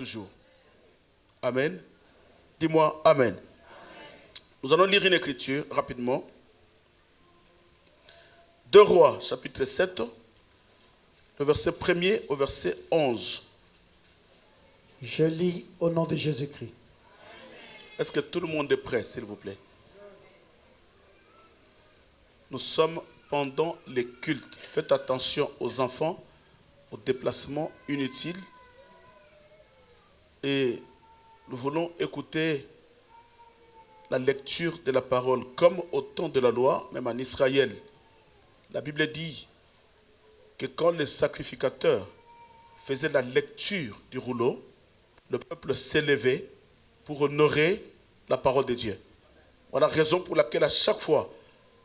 toujours. Amen. Dis-moi Amen. Nous allons lire une écriture rapidement. 2 Rois, chapitre 7, le verset 1er au verset 11. Je lis au nom de Jésus-Christ. Est-ce que tout le monde est prêt, s'il vous plaît? Nous sommes pendant les cultes. Faites attention aux enfants, aux déplacements inutiles. Et nous voulons écouter la lecture de la parole. Comme au temps de la loi, même en Israël, la Bible dit que quand les sacrificateurs faisaient la lecture du rouleau, le peuple s'élevait pour honorer la parole de Dieu. Voilà la raison pour laquelle à chaque fois,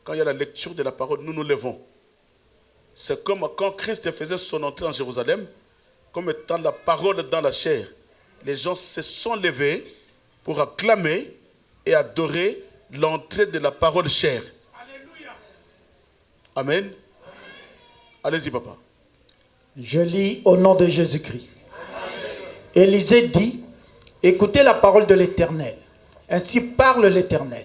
quand il y a la lecture de la parole, nous nous levons. C'est comme quand Christ faisait son entrée en Jérusalem, comme étant la parole dans la chair. Les gens se sont levés pour acclamer et adorer l'entrée de la parole chair. Alléluia. Amen. Allez-y, papa. Je lis au nom de Jésus-Christ. Élisée dit, écoutez la parole de l'Éternel. Ainsi parle l'Éternel.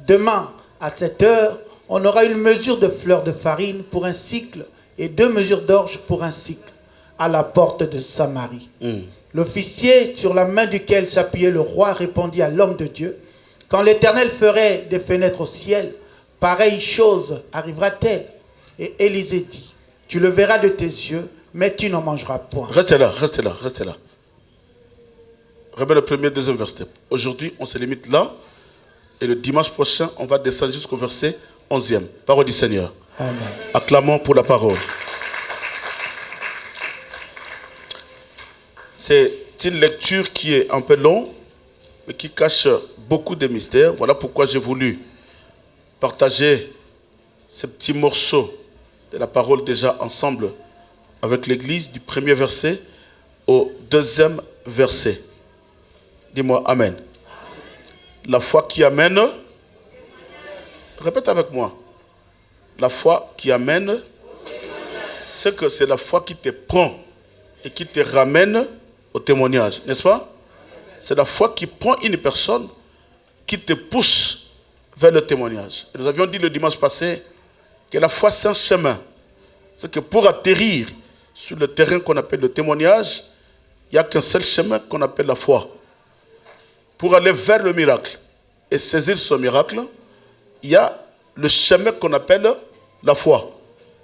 Demain, à cette heure, on aura une mesure de fleurs de farine pour un cycle et 2 mesures d'orge pour un cycle à la porte de Samarie. L'officier sur la main duquel s'appuyait le roi répondit à l'homme de Dieu, quand l'Éternel ferait des fenêtres au ciel, pareille chose arrivera-t-elle? Et Élisée dit, tu le verras de tes yeux, mais tu n'en mangeras point. Restez là, restez là, restez là. Remets le premier, deuxième verset. Aujourd'hui, on se limite là. Et le dimanche prochain, on va descendre jusqu'au verset 11e. Parole du Seigneur. Amen. Acclamons pour la parole. C'est une lecture qui est un peu longue, mais qui cache beaucoup de mystères. Voilà pourquoi j'ai voulu partager ces petits morceaux de la parole déjà ensemble avec l'Église, du premier verset au deuxième verset. Dis-moi Amen. Amen. La foi qui amène, répète avec moi, la foi qui amène, c'est que c'est la foi qui te prend et qui te ramène au témoignage, n'est-ce pas? C'est la foi qui prend une personne, qui te pousse vers le témoignage. Et nous avions dit le dimanche passé que la foi c'est un chemin. C'est que pour atterrir sur le terrain qu'on appelle le témoignage, il n'y a qu'un seul chemin qu'on appelle la foi. Pour aller vers le miracle et saisir ce miracle, il y a le chemin qu'on appelle la foi.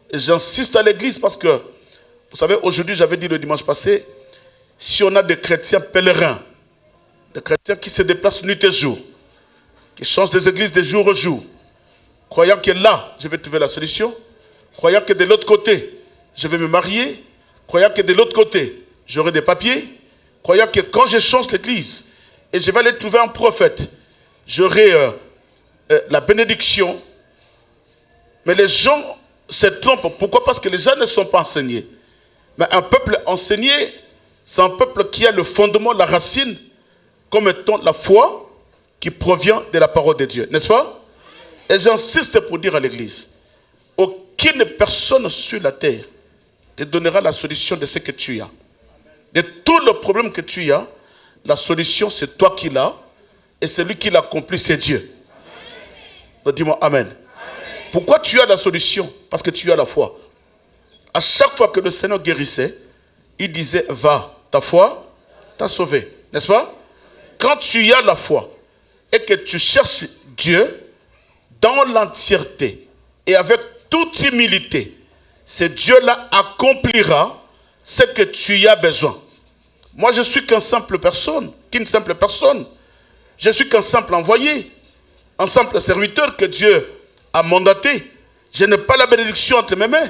Et j'insiste à l'église parce que, vous savez, aujourd'hui, j'avais dit le dimanche passé, si on a des chrétiens pèlerins, des chrétiens qui se déplacent nuit et jour, qui changent des églises de jour au jour, croyant que là, je vais trouver la solution, croyant que de l'autre côté, je vais me marier, croyant que de l'autre côté, j'aurai des papiers, croyant que quand je change l'église, et je vais aller trouver un prophète, j'aurai la bénédiction. Mais les gens se trompent. Pourquoi? Parce que les gens ne sont pas enseignés. Mais un peuple enseigné, c'est un peuple qui a le fondement, la racine, comme étant la foi qui provient de la parole de Dieu. N'est-ce pas? Et j'insiste pour dire à l'église, aucune personne sur la terre te donnera la solution de ce que tu as. De tout le problème que tu as, la solution, c'est toi qui l'as, et celui qui l'accomplit, c'est Dieu. Donc dis-moi Amen. Amen. Pourquoi tu as la solution? Parce que tu as la foi. À chaque fois que le Seigneur guérissait, il disait, va, ta foi t'a sauvé. N'est-ce pas? Quand tu as la foi et que tu cherches Dieu dans l'entièreté et avec toute humilité, ce Dieu-là accomplira ce que tu as besoin. Moi, je suis qu'une simple personne. Je suis qu'un simple envoyé, un simple serviteur que Dieu a mandaté. Je n'ai pas la bénédiction entre mes mains.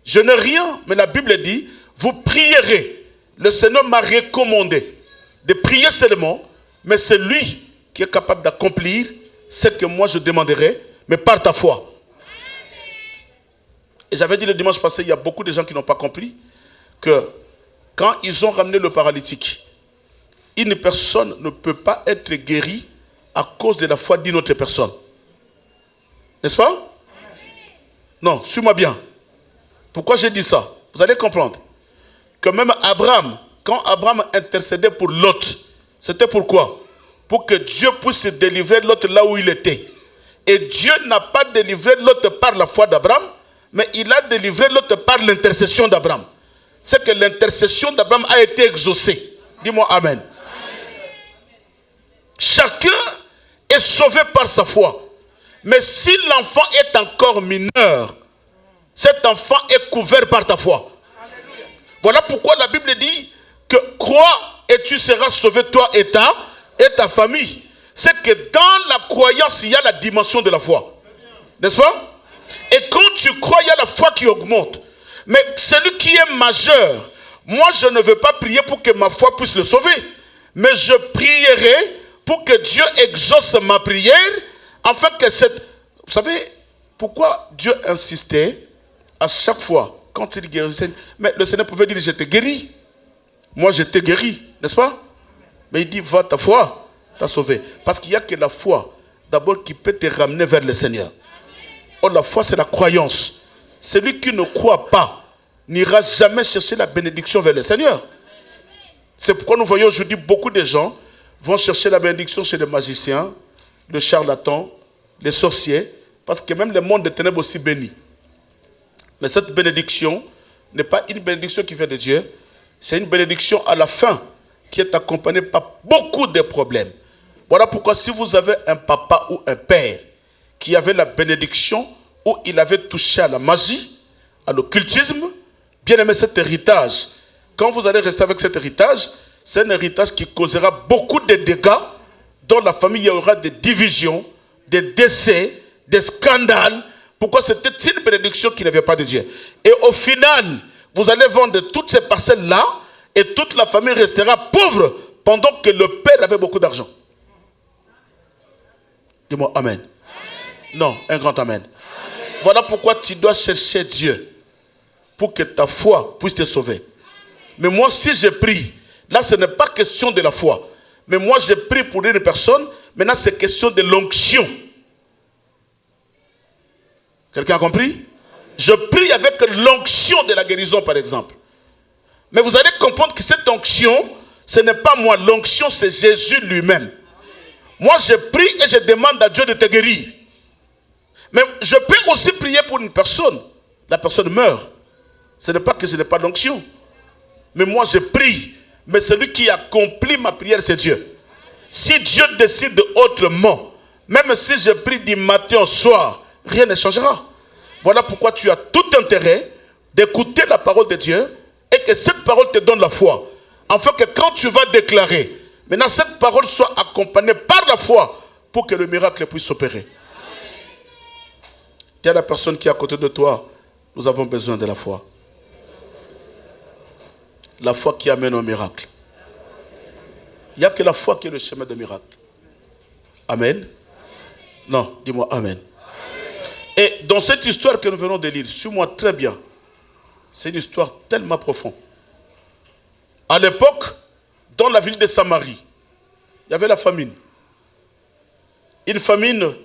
Je n'ai rien, mais la Bible dit, vous prierez. Le Seigneur m'a recommandé de prier seulement, mais c'est lui qui est capable d'accomplir ce que moi je demanderai, mais par ta foi. Et j'avais dit le dimanche passé, il y a beaucoup de gens qui n'ont pas compris que quand ils ont ramené le paralytique, une personne ne peut pas être guérie à cause de la foi d'une autre personne. N'est-ce pas? Non, suis-moi bien. Pourquoi j'ai dit ça? Vous allez comprendre que même Abraham, quand Abraham intercédait pour Lot, c'était pourquoi? Pour que Dieu puisse délivrer Lot là où il était. Et Dieu n'a pas délivré Lot par la foi d'Abraham, mais il a délivré Lot par l'intercession d'Abraham. C'est que l'intercession d'Abraham a été exaucée. Dis-moi Amen. Chacun est sauvé par sa foi. Mais si l'enfant est encore mineur, cet enfant est couvert par ta foi. Voilà pourquoi la Bible dit que crois et tu seras sauvé, toi et ta famille. C'est que dans la croyance, il y a la dimension de la foi. N'est-ce pas? Et quand tu crois, il y a la foi qui augmente. Mais celui qui est majeur, moi je ne veux pas prier pour que ma foi puisse le sauver. Mais je prierai pour que Dieu exauce ma prière, afin que cette... Vous savez, pourquoi Dieu insistait à chaque fois, quand il guérissait, mais le Seigneur pouvait dire, je t'ai guéri. Moi, je t'ai guéri, n'est-ce pas? Mais il dit, va, ta foi t'a sauvé. Parce qu'il n'y a que la foi, d'abord, qui peut te ramener vers le Seigneur. Or, la foi, c'est la croyance. Celui qui ne croit pas n'ira jamais chercher la bénédiction vers le Seigneur. C'est pourquoi nous voyons aujourd'hui beaucoup de gens vont chercher la bénédiction chez les magiciens, les charlatans, les sorciers, parce que même le monde des ténèbres aussi bénit. Mais cette bénédiction n'est pas une bénédiction qui vient de Dieu, c'est une bénédiction à la fin qui est accompagnée par beaucoup de problèmes. Voilà pourquoi si vous avez un papa ou un père qui avait la bénédiction où il avait touché à la magie, à l'occultisme, bien aimé cet héritage, quand vous allez rester avec cet héritage, c'est un héritage qui causera beaucoup de dégâts. Dans la famille, il y aura des divisions, des décès, des scandales. Pourquoi? C'était une bénédiction qui n'avait pas de Dieu. Et au final, vous allez vendre toutes ces parcelles-là et toute la famille restera pauvre pendant que le père avait beaucoup d'argent. Dis-moi Amen. Amen. Non, un grand Amen. Amen. Voilà pourquoi tu dois chercher Dieu pour que ta foi puisse te sauver. Mais moi, si je prie, là, ce n'est pas question de la foi. Mais moi, je prie pour une personne. Maintenant, c'est question de l'onction. Quelqu'un a compris? Je prie avec l'onction de la guérison, par exemple. Mais vous allez comprendre que cette onction, ce n'est pas moi. L'onction, c'est Jésus lui-même. Moi, je prie et je demande à Dieu de te guérir. Mais je peux aussi prier pour une personne. La personne meurt. Ce n'est pas que je n'ai pas d'onction. Mais moi, je prie. Mais celui qui accomplit ma prière, c'est Dieu. Si Dieu décide autrement, même si je prie du matin au soir, rien ne changera. Voilà pourquoi tu as tout intérêt d'écouter la parole de Dieu et que cette parole te donne la foi. Afin que quand tu vas déclarer, maintenant cette parole soit accompagnée par la foi pour que le miracle puisse s'opérer. Dis à la personne qui est à côté de toi, nous avons besoin de la foi. La foi qui amène au miracle. Il n'y a que la foi qui est le chemin des miracles. Amen. Non, dis-moi Amen. Et dans cette histoire que nous venons de lire, suis-moi très bien. C'est une histoire tellement profonde. À l'époque, dans la ville de Samarie, il y avait la famine. Une famine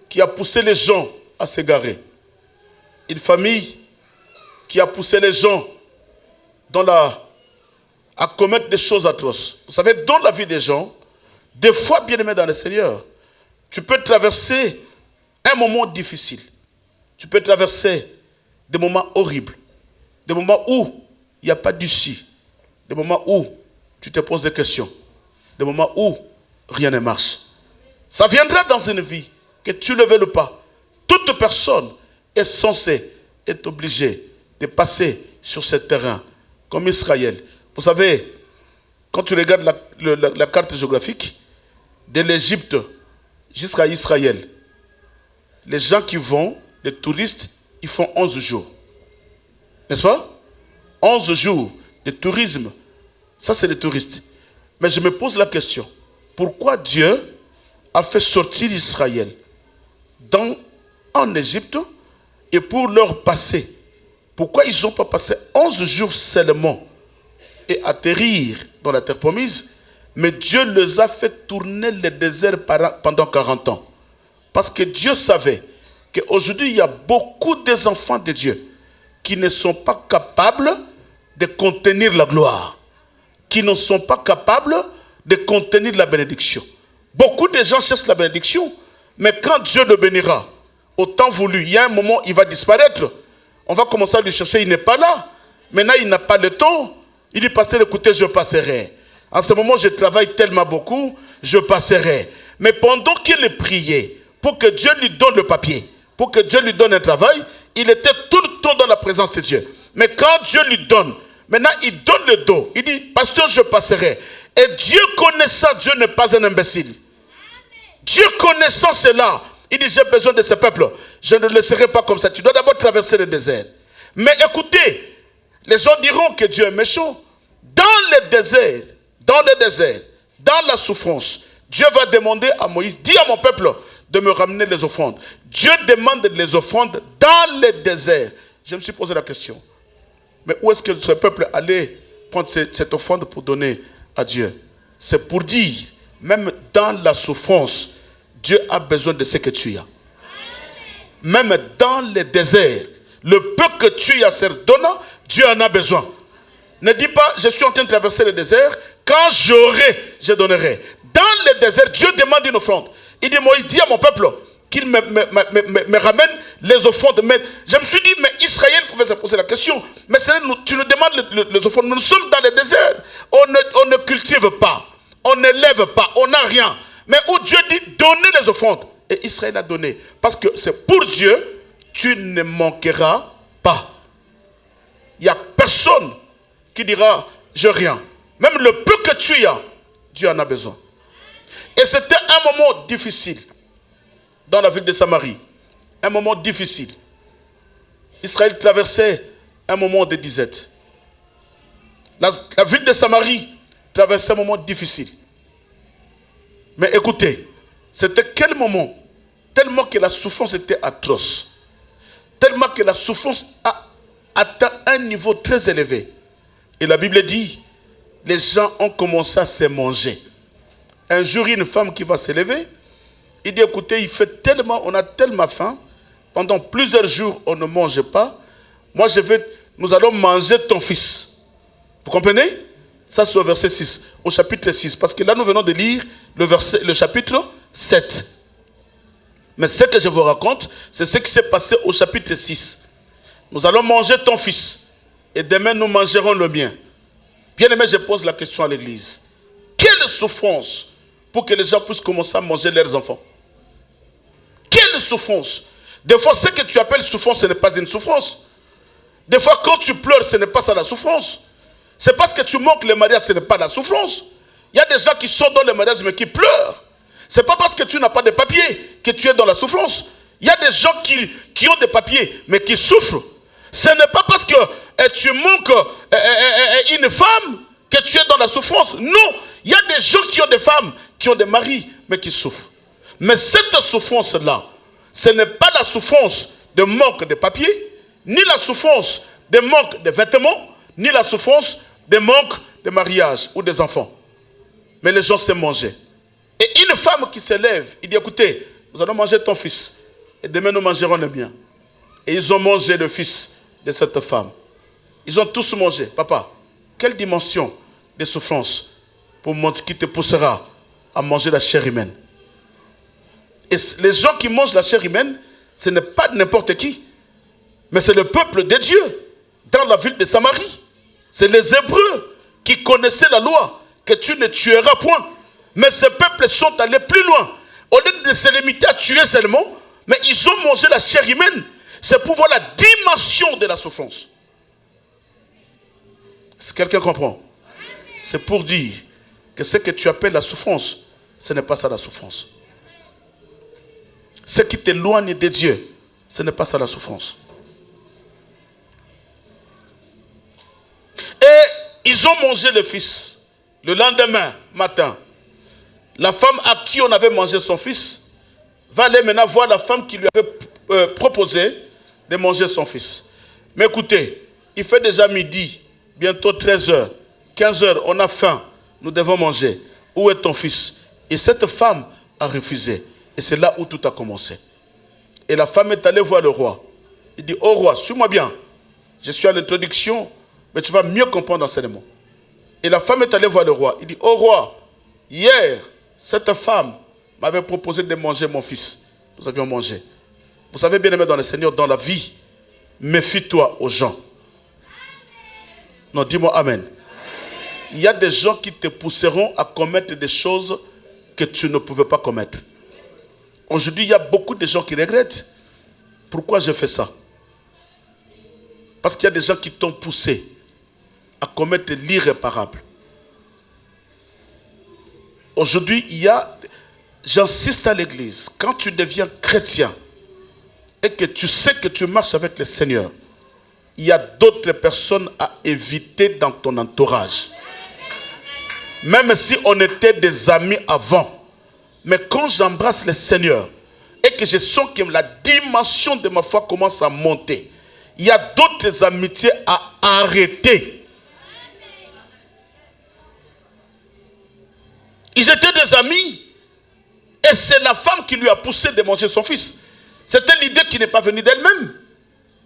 qui a poussé les gens à s'égarer. Une famille qui a poussé les gens à commettre des choses atroces. Vous savez, dans la vie des gens, des fois, bien aimés dans le Seigneur, tu peux traverser un moment difficile. Tu peux traverser des moments horribles. Des moments où il n'y a pas d'issue. Des moments où tu te poses des questions. Des moments où rien ne marche. Ça viendra dans une vie, que tu ne le veuilles pas. Toute personne est censée, est obligée de passer sur ce terrain, comme Israël. Vous savez, quand tu regardes la carte géographique, de l'Égypte jusqu'à Israël, les gens qui vont, les touristes, ils font 11 jours. N'est-ce pas? 11 jours de tourisme. Ça, c'est les touristes. Mais je me pose la question. Pourquoi Dieu a fait sortir Israël en Égypte et pour leur passer? Pourquoi ils n'ont pas passé 11 jours seulement et atterrir dans la terre promise? Mais Dieu les a fait tourner le désert pendant 40 ans. Parce que Dieu savait qu'aujourd'hui, il y a beaucoup des enfants de Dieu qui ne sont pas capables de contenir la gloire. qui ne sont pas capables de contenir la bénédiction. Beaucoup de gens cherchent la bénédiction, mais quand Dieu le bénira, au temps voulu, il y a un moment, il va disparaître. On va commencer à le chercher, il n'est pas là. Maintenant, il n'a pas le temps. Il dit, pasteur, écoutez, je passerai. En ce moment, je travaille tellement beaucoup, je passerai. Mais pendant qu'il priait, pour que Dieu lui donne le papier, pour que Dieu lui donne un travail, il était tout le temps dans la présence de Dieu. Mais quand Dieu lui donne, maintenant il donne le dos. Il dit, pasteur, je passerai. Et Dieu connaissant, Dieu n'est pas un imbécile. Dieu connaissant cela, il dit, j'ai besoin de ce peuple. Je ne le laisserai pas comme ça. Tu dois d'abord traverser le désert. Mais écoutez, les gens diront que Dieu est méchant. Dans le désert, dans la souffrance, Dieu va demander à Moïse, dis à mon peuple de me ramener les offrandes. Dieu demande les offrandes dans le désert. Je me suis posé la question. Mais où est-ce que ce peuple allait prendre cette offrande pour donner à Dieu? C'est pour dire, même dans la souffrance, Dieu a besoin de ce que tu as. Même dans le désert, le peu que tu as donnant, Dieu en a besoin. Ne dis pas, je suis en train de traverser le désert, quand j'aurai, je donnerai. Dans le désert, Dieu demande une offrande. Il dit, Moïse, dis à mon peuple qu'il me ramène les offrandes. Mais je me suis dit, mais Israël pouvait se poser la question. Mais tu nous demandes les offrandes. Nous sommes dans le désert. On ne cultive pas. On n'élève pas. On n'a rien. Mais où Dieu dit, donnez les offrandes. Et Israël a donné. Parce que c'est pour Dieu, tu ne manqueras pas. Il n'y a personne qui dira, je rien. Même le peu que tu as, Dieu en a besoin. Et c'était un moment difficile dans la ville de Samarie. Un moment difficile. Israël traversait un moment de disette. La ville de Samarie traversait un moment difficile. Mais écoutez, c'était quel moment? Tellement que la souffrance était atroce. Tellement que la souffrance a atteint un niveau très élevé. Et la Bible dit, les gens ont commencé à se manger. Un jour, une femme qui va se lever, il dit, écoutez, il fait tellement, on a tellement faim, pendant plusieurs jours, on ne mange pas. Moi, nous allons manger ton fils. Vous comprenez? Ça, c'est au verset 6, au chapitre 6. Parce que là, nous venons de lire le chapitre 7. Mais ce que je vous raconte, c'est ce qui s'est passé au chapitre 6. Nous allons manger ton fils. Et demain, nous mangerons le mien. Bien aimé, je pose la question à l'église. Quelle souffrance pour que les gens puissent commencer à manger leurs enfants? Quelle souffrance! Des fois, ce que tu appelles souffrance, ce n'est pas une souffrance. Des fois, quand tu pleures, ce n'est pas ça la souffrance. C'est parce que tu manques le mariage, ce n'est pas la souffrance. Il y a des gens qui sont dans le mariage, mais qui pleurent. Ce n'est pas parce que tu n'as pas de papier que tu es dans la souffrance. Il y a des gens qui ont des papiers, mais qui souffrent. Ce n'est pas parce que tu manques une femme que tu es dans la souffrance. Non, il y a des gens qui ont des femmes, qui ont des maris, mais qui souffrent. Mais cette souffrance-là, ce n'est pas la souffrance de manque de papier, ni la souffrance de manque de vêtements, ni la souffrance de manque de mariage ou des enfants. Mais les gens se mangeaient. Et une femme qui se lève, il dit, écoutez, nous allons manger ton fils. Et demain, nous mangerons le mien. Et ils ont mangé le fils de cette femme. Ils ont tous mangé. Papa, quelle dimension de souffrance qui te poussera à manger la chair humaine? Et les gens qui mangent la chair humaine, ce n'est pas n'importe qui. Mais c'est le peuple de Dieu dans la ville de Samarie. C'est les Hébreux qui connaissaient la loi, que tu ne tueras point. Mais ces peuples sont allés plus loin. Au lieu de se limiter à tuer seulement, mais ils ont mangé la chair humaine. C'est pour voir la dimension de la souffrance. Est-ce que quelqu'un comprend? C'est pour dire que ce que tu appelles la souffrance, ce n'est pas ça la souffrance. Ce qui t'éloigne de Dieu, ce n'est pas ça la souffrance. Et ils ont mangé le fils. Le lendemain matin, la femme à qui on avait mangé son fils va aller maintenant voir la femme qui lui avait proposé de manger son fils. Mais écoutez, il fait déjà midi, bientôt 13h, 15h, on a faim, nous devons manger. Où est ton fils? Et cette femme a refusé. Et c'est là où tout a commencé. Et la femme est allée voir le roi. Il dit, oh roi, suis-moi bien. Je suis à l'introduction, mais tu vas mieux comprendre l'enseignement. Et la femme est allée voir le roi. Il dit, oh roi, hier, cette femme m'avait proposé de manger mon fils. Nous avions mangé. Vous savez, bien aimé dans le Seigneur, dans la vie, méfie-toi aux gens. Non, dis-moi amen. Il y a des gens qui te pousseront à commettre des choses que tu ne pouvais pas commettre. Aujourd'hui, il y a beaucoup de gens qui regrettent. Pourquoi je fais ça? Parce qu'il y a des gens qui t'ont poussé à commettre l'irréparable. Aujourd'hui, j'insiste à l'église, quand tu deviens chrétien et que tu sais que tu marches avec le Seigneur, il y a d'autres personnes à éviter dans ton entourage. Même si on était des amis avant, mais quand j'embrasse le Seigneur et que je sens que la dimension de ma foi commence à monter, il y a d'autres amitiés à arrêter. Ils étaient des amis et c'est la femme qui lui a poussé de manger son fils. C'était l'idée qui n'est pas venue d'elle-même,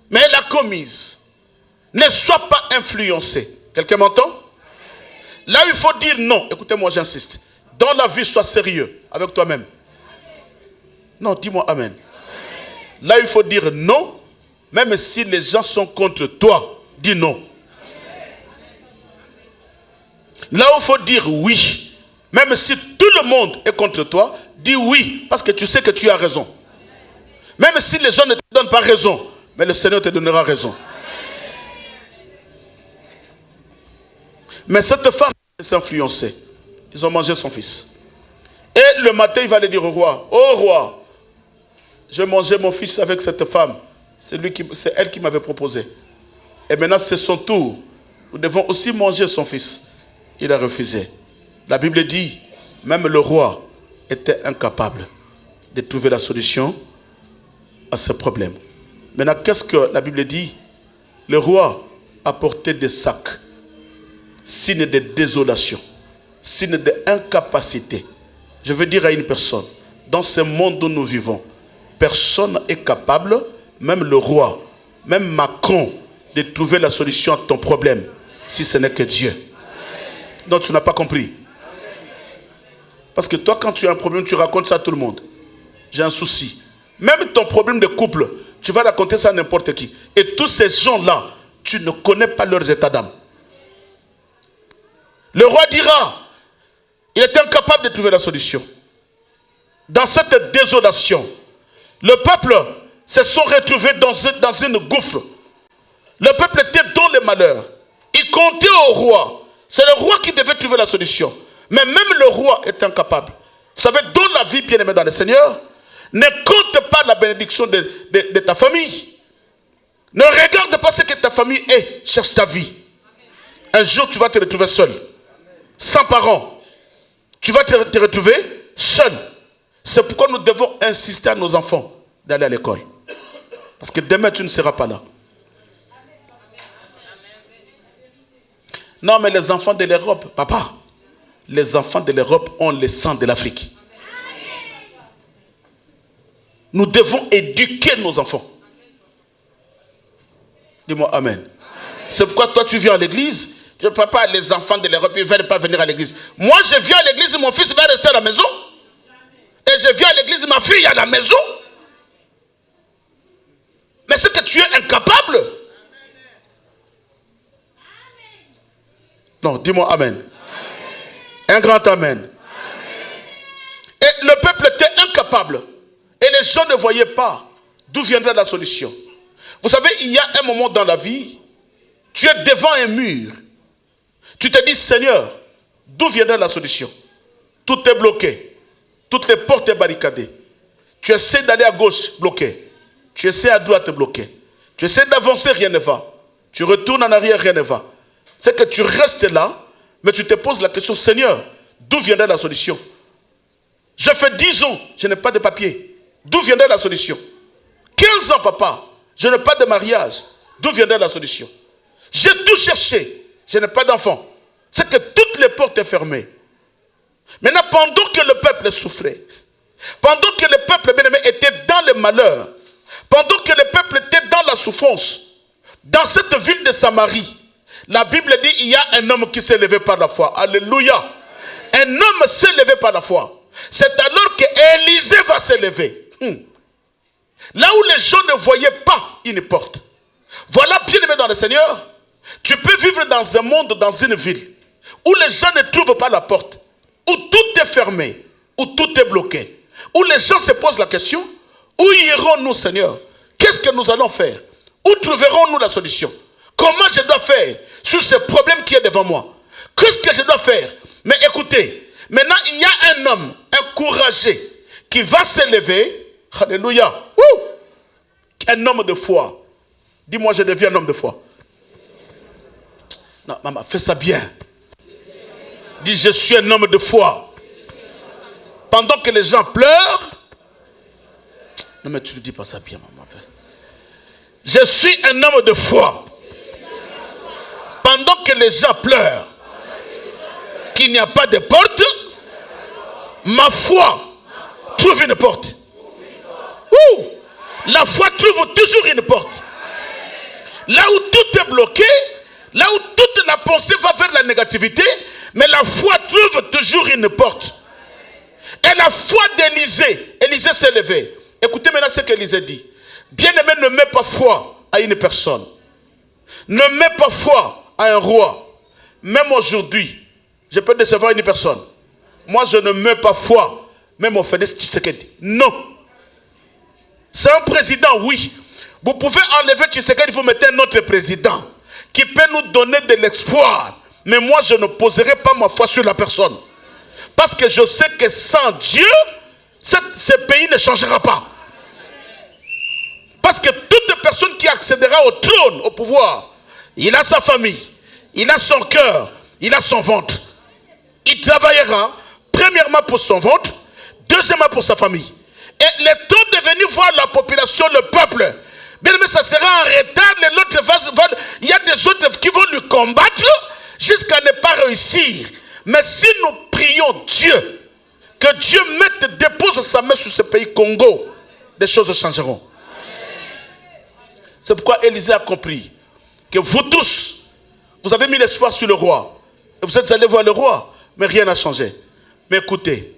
mais elle l'a commise. Ne sois pas influencé. Quelqu'un m'entend? Là, il faut dire non. Écoutez-moi, j'insiste. Dans la vie, sois sérieux avec toi-même. Non, dis-moi amen. Là, il faut dire non, même si les gens sont contre toi. Dis non. Là où il faut dire oui, même si tout le monde est contre toi, dis oui, parce que tu sais que tu as raison. Même si les gens ne te donnent pas raison, mais le Seigneur te donnera raison. Mais cette femme s'est influencée. Ils ont mangé son fils. Et le matin, il va aller dire au roi, oh roi, j'ai mangé mon fils avec cette femme. C'est elle qui m'avait proposé. Et maintenant, c'est son tour. Nous devons aussi manger son fils. Il a refusé. La Bible dit, même le roi était incapable de trouver la solution à ce problème. Maintenant, qu'est-ce que la Bible dit? Le roi a porté des sacs, signe de désolation, signe d'incapacité. Je veux dire à une personne, dans ce monde où nous vivons, personne n'est capable, même le roi, même Macron, de trouver la solution à ton problème, si ce n'est que Dieu. Donc tu n'as pas compris. Parce que toi, quand tu as un problème, tu racontes ça à tout le monde. J'ai un souci. Même ton problème de couple, tu vas raconter ça à n'importe qui. Et tous ces gens-là, tu ne connais pas leurs états d'âme. Le roi dira, il était incapable de trouver la solution. Dans cette désolation, le peuple se sont retrouvés dans une gouffre. Le peuple était dans le malheur. Il comptait au roi. C'est le roi qui devait trouver la solution. Mais même le roi est incapable. Vous savez, dans la vie, bien-aimée dans le Seigneur, ne compte pas la bénédiction de ta famille. Ne regarde pas ce que ta famille est. Cherche ta vie. Un jour, tu vas te retrouver seul. Sans parents. Tu vas te retrouver seul. C'est pourquoi nous devons insister à nos enfants d'aller à l'école. Parce que demain, tu ne seras pas là. Non, mais les enfants de l'Europe, papa, les enfants de l'Europe ont le sang de l'Afrique. Nous devons éduquer nos enfants. Dis-moi amen. C'est pourquoi toi, tu viens à l'église. Tu dis, papa, les enfants de l'Europe, ils ne veulent pas venir à l'église. Moi, je viens à l'église, mon fils va rester à la maison. Et je viens à l'église, ma fille est à la maison. Mais c'est que tu es incapable. Non, dis-moi amen. Un grand amen. Et le peuple était incapable. Et les gens ne voyaient pas d'où viendrait la solution. Vous savez, il y a un moment dans la vie, tu es devant un mur. Tu te dis, Seigneur, d'où viendrait la solution? Tout est bloqué. Toutes les portes sont barricadées. Tu essaies d'aller à gauche, bloqué. Tu essaies à droite, bloqué. Tu essaies d'avancer, rien ne va. Tu retournes en arrière, rien ne va. C'est que tu restes là, mais tu te poses la question, Seigneur, d'où viendrait la solution? Je fais 10 ans, je n'ai pas de papier. D'où viendrait la solution? 15 ans, papa, je n'ai pas de mariage. D'où viendrait la solution? J'ai tout cherché, je n'ai pas d'enfant. C'est que toutes les portes sont fermées. Maintenant, pendant que le peuple souffrait, pendant que le peuple bien-aimé était dans le malheur, pendant que le peuple était dans la souffrance, dans cette ville de Samarie, La Bible dit il y a un homme qui s'est levé par la foi. Alléluia. Un homme s'est levé par la foi. C'est alors que Élisée va se lever. Là où les gens ne voyaient pas une porte. Voilà, bien aimé dans le Seigneur, tu peux vivre dans un monde, dans une ville, où les gens ne trouvent pas la porte, où tout est fermé, où tout est bloqué, où les gens se posent la question, où irons-nous, Seigneur? Qu'est-ce que nous allons faire? Où trouverons-nous la solution? Comment je dois faire sur ce problème qui est devant moi? Qu'est-ce que je dois faire? Mais écoutez, maintenant il y a un homme, un courageux, qui va se lever. Alléluia. Un homme de foi. Dis-moi, je deviens un homme de foi. Non, maman, fais ça bien. Dis, je suis un homme de foi. Pendant que les gens pleurent. Non, mais tu ne dis pas ça bien, maman. Je suis un homme de foi. Pendant que les gens pleurent, qu'il n'y a pas de porte, ma foi trouve une porte. La foi trouve toujours une porte. Là où tout est bloqué, là où toute la pensée va vers la négativité, mais la foi trouve toujours une porte. Et la foi d'Élisée, Élisée s'est levé. Écoutez maintenant ce qu'Élisée dit. Bien-aimé, ne mets pas foi à une personne. Ne mets pas foi à un roi. Même aujourd'hui, je peux décevoir une personne. Moi, je ne mets pas foi. Même au Félix Tshisekedi. Non. C'est un président, oui. Vous pouvez enlever Tshisekedi, vous mettez un autre président qui peut nous donner de l'espoir. Mais moi, je ne poserai pas ma foi sur la personne. Parce que je sais que sans Dieu, ce pays ne changera pas. Parce que toute personne qui accédera au trône, au pouvoir, il a sa famille, il a son cœur, il a son ventre. Il travaillera, premièrement pour son ventre, deuxièmement pour sa famille. Et le temps de venir voir la population, le peuple, bien aimé, ça sera en retard. Il y a des autres qui vont lui combattre jusqu'à ne pas réussir. Mais si nous prions Dieu, que Dieu dépose sa main sur ce pays Congo, les choses changeront. C'est pourquoi Élisée a compris que vous tous, vous avez mis l'espoir sur le roi. Et vous êtes allés voir le roi, mais rien n'a changé. Mais écoutez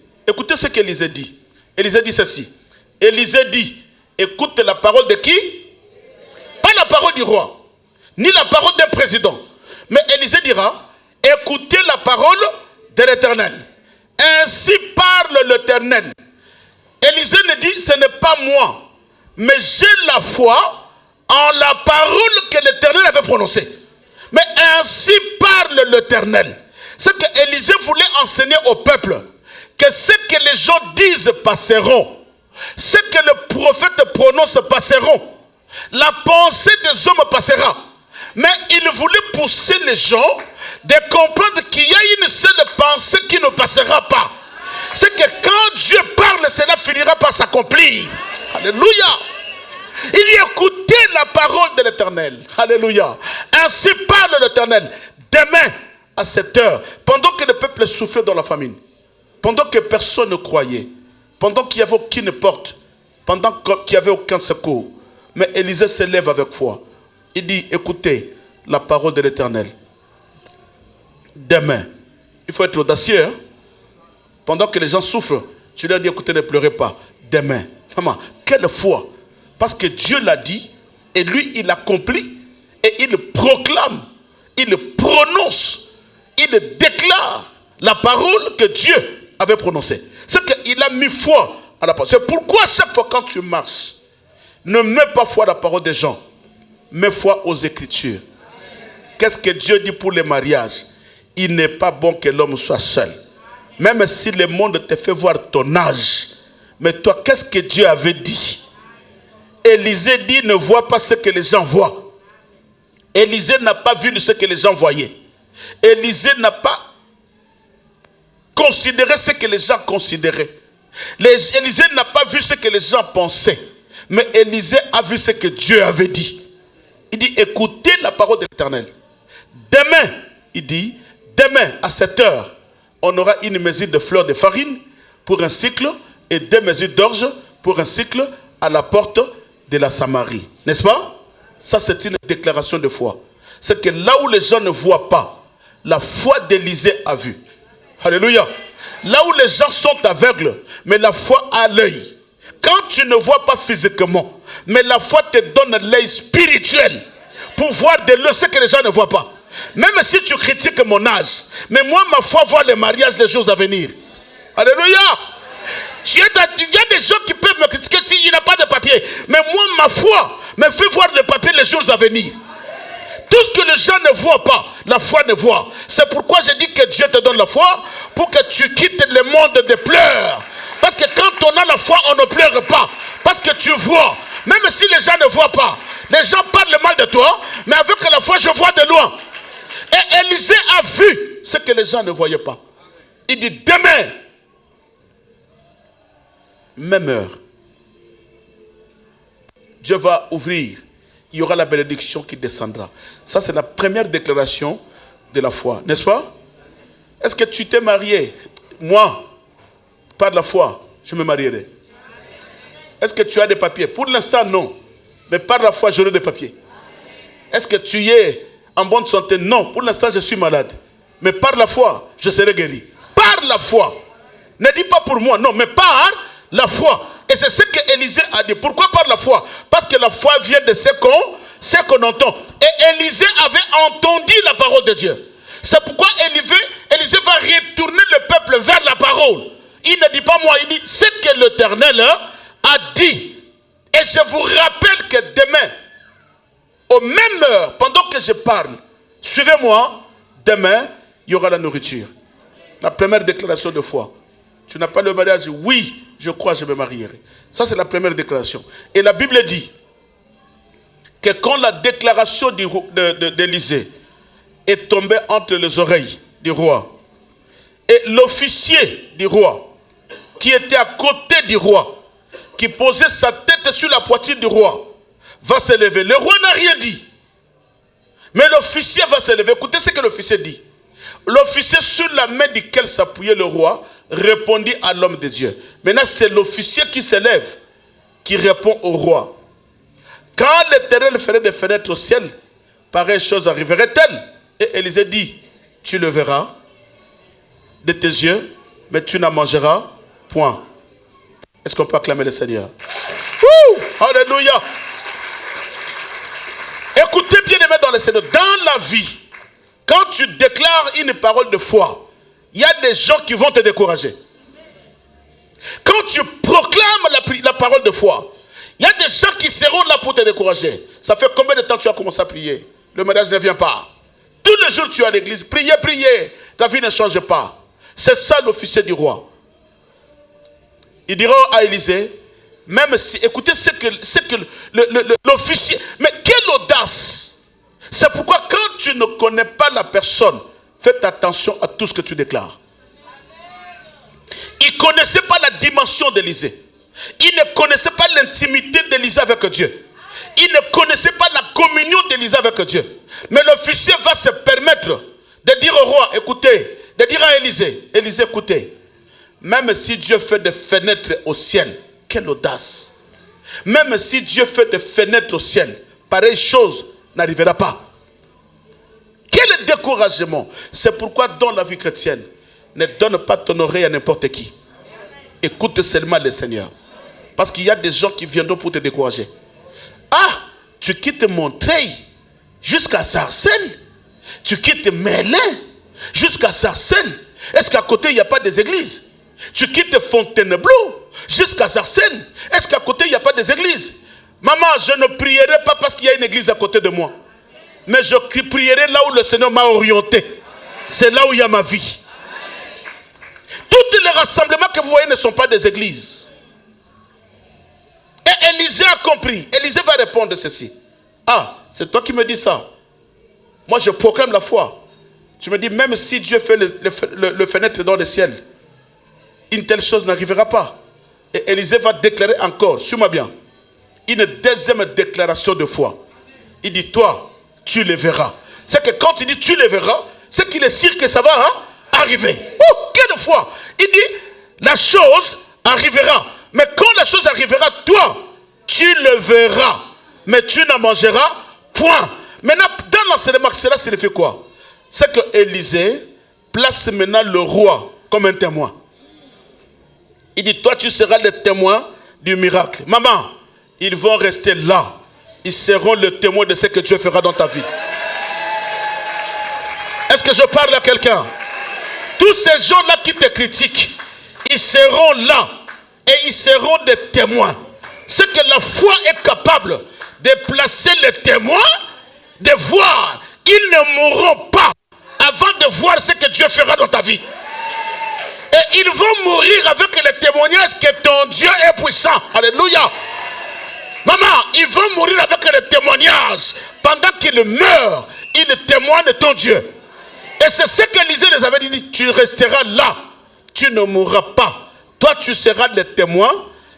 ce qu'Élisée dit. Élisée dit ceci. Élisée dit, écoute la parole de qui? Pas la parole du roi, ni la parole d'un président. Mais Élisée dira, écoutez la parole de l'Éternel. Ainsi parle l'Éternel. Élisée ne dit, ce n'est pas moi, mais j'ai la foi en la parole que l'Éternel avait prononcée. Mais ainsi parle l'Éternel. C'est que Élisée voulait enseigner au peuple que ce que les gens disent passeront. Ce que le prophète prononce passeront. La pensée des hommes passera. Mais il voulait pousser les gens de comprendre qu'il y a une seule pensée qui ne passera pas. C'est que quand Dieu parle, cela finira par s'accomplir. Alléluia. Il dit écoutez la parole de l'Éternel. Alléluia. Ainsi parle l'Éternel. Demain, à cette heure, pendant que le peuple souffrait dans la famine, pendant que personne ne croyait, pendant qu'il n'y avait aucune porte, pendant qu'il n'y avait aucun secours, mais Élisée se lève avec foi. Il dit, écoutez la parole de l'Éternel. Demain, il faut être audacieux. Hein? Pendant que les gens souffrent, tu leur dis, écoutez, ne pleurez pas. Demain. Maman, quelle foi. Parce que Dieu l'a dit, et lui, il accomplit, et il proclame, il prononce, il déclare la parole que Dieu avait prononcée. C'est qu'il a mis foi à la parole. C'est pourquoi chaque fois quand tu marches, ne mets pas foi à la parole des gens, mets foi aux Écritures. Qu'est-ce que Dieu dit pour les mariages? Il n'est pas bon que l'homme soit seul. Même si le monde te fait voir ton âge. Mais toi, qu'est-ce que Dieu avait dit? Élisée dit, ne vois pas ce que les gens voient. Élisée n'a pas vu ce que les gens voyaient. Élisée n'a pas considéré ce que les gens considéraient. Élisée n'a pas vu ce que les gens pensaient. Mais Élisée a vu ce que Dieu avait dit. Il dit, écoutez la parole de l'Éternel. Demain, il dit, demain à 7 heures, on aura une mesure de fleurs de farine pour un cycle et 2 mesures d'orge pour un cycle à la porte de la Samarie. N'est-ce pas? Ça, c'est une déclaration de foi. c'est que là où les gens ne voient pas, la foi d'Élisée a vu. Alléluia. Là où les gens sont aveugles, mais la foi a l'œil. Quand tu ne vois pas physiquement, mais la foi te donne l'œil spirituel pour voir ce que les gens ne voient pas. Même si tu critiques mon âge, mais moi ma foi voit les mariages les jours à venir. Alléluia. Il y a des gens qui peuvent me critiquer, il n'y a pas de papier. Mais moi ma foi me fait voir les papiers les jours à venir. Tout ce que les gens ne voient pas, la foi ne voit. C'est pourquoi je dis que Dieu te donne la foi pour que tu quittes le monde des pleurs. Parce que quand on a la foi, on ne pleure pas. Parce que tu vois, même si les gens ne voient pas, les gens parlent mal de toi, mais avec la foi, je vois de loin. Et Élisée a vu ce que les gens ne voyaient pas. Il dit, demain, même heure, Dieu va ouvrir. Il y aura la bénédiction qui descendra. Ça, c'est la première déclaration de la foi, n'est-ce pas? Est-ce que tu t'es marié? Moi, par la foi, je me marierai. Est-ce que tu as des papiers? Pour l'instant, non. Mais par la foi, j'aurai des papiers. Est-ce que tu es en bonne santé? Non. Pour l'instant, je suis malade. Mais par la foi, je serai guéri. Par la foi. Ne dis pas pour moi, non, mais par la foi. Et c'est ce que Élisée a dit. Pourquoi par la foi? Parce que la foi vient de ce qu'on entend. Et Élisée avait entendu la parole de Dieu. C'est pourquoi Élisée va retourner le peuple vers la parole. Il ne dit pas moi, il dit ce que l'Éternel a dit. Et je vous rappelle que demain, aux mêmes heures, pendant que je parle, suivez-moi, demain, il y aura la nourriture. La première déclaration de foi. Tu n'as pas le mariage? Oui, je crois, je me marierai. Ça, c'est la première déclaration. Et la Bible dit que quand la déclaration d'Élisée est tombée entre les oreilles du roi, et l'officier du roi, qui était à côté du roi, qui posait sa tête sur la poitrine du roi, va se lever. Le roi n'a rien dit. Mais l'officier va se lever. Écoutez ce que l'officier dit. L'officier sur la main duquel s'appuyait le roi répondit à l'homme de Dieu. Maintenant, c'est l'officier qui se lève, qui répond au roi. Quand l'Éternel ferait des fenêtres au ciel, pareille chose arriverait-elle? Et Élisée dit, tu le verras de tes yeux, mais tu n'en mangeras point. Est-ce qu'on peut acclamer le Seigneur? Alléluia. Écoutez bien aimés dans le Seigneur. Dans la vie, quand tu déclares une parole de foi, il y a des gens qui vont te décourager. Quand tu proclames la parole de foi, il y a des gens qui seront là pour te décourager. Ça fait combien de temps tu as commencé à prier? Le mariage ne vient pas. Tous les jours tu es à l'église. Priez, priez. Ta vie ne change pas. C'est ça l'officier du roi. Il dira à Élisée, même si, écoutez ce que l'officier, mais quelle audace! C'est pourquoi quand tu ne connais pas la personne, faites attention à tout ce que tu déclares. Il ne connaissait pas la dimension d'Élisée. Il ne connaissait pas l'intimité d'Élisée avec Dieu. Il ne connaissait pas la communion d'Élisée avec Dieu. Mais l'officier va se permettre de dire au roi, écoutez, de dire à Élisée, Élisée, écoutez, même si Dieu fait des fenêtres au ciel, quelle audace. Même si Dieu fait des fenêtres au ciel, pareille chose n'arrivera pas. Quel découragement. C'est pourquoi dans la vie chrétienne, ne donne pas ton oreille à n'importe qui. Écoute seulement le Seigneur. Parce qu'il y a des gens qui viendront pour te décourager. Ah, tu quittes Montreuil jusqu'à Sarcelles. Tu quittes Mélin jusqu'à Sarcelles. Est-ce qu'à côté il n'y a pas des églises? Tu quittes Fontainebleau jusqu'à Sarcelles. Est-ce qu'à côté il n'y a pas des églises? Maman, je ne prierai pas parce qu'il y a une église à côté de moi. Mais je prierai là où le Seigneur m'a orienté. C'est là où il y a ma vie. Tous les rassemblements que vous voyez ne sont pas des églises. Et Élisée a compris. Élisée va répondre ceci. Ah, c'est toi qui me dis ça. Moi, je proclame la foi. Tu me dis, même si Dieu fait le fenêtre dans le ciel, une telle chose n'arrivera pas. Et Élisée va déclarer encore, suis-moi bien, une deuxième déclaration de foi. Il dit, toi, tu le verras. C'est que quand il dit, tu le verras, c'est qu'il est sûr que ça va arriver. Oh, quelle foi! Il dit, la chose arrivera. Mais quand la chose arrivera, toi, tu le verras. Mais tu n'en mangeras point. Maintenant, dans l'enseignement, cela signifie quoi? C'est que Élisée place maintenant le roi comme un témoin. Il dit, toi tu seras le témoin du miracle. Maman, ils vont rester là. Ils seront le témoin de ce que Dieu fera dans ta vie. Est-ce que je parle à quelqu'un? Tous ces gens-là qui te critiquent, ils seront là et ils seront des témoins. C'est que la foi est capable de placer les témoins, de voir. Ils ne mourront pas avant de voir ce que Dieu fera dans ta vie. Et ils vont mourir avec le témoignage que ton Dieu est puissant. Alléluia. Maman, ils vont mourir avec le témoignage. Pendant qu'ils meurent, ils témoignent de ton Dieu. Et c'est ce qu'Élisée les avait dit. Tu resteras là. Tu ne mourras pas. Toi, tu seras le témoin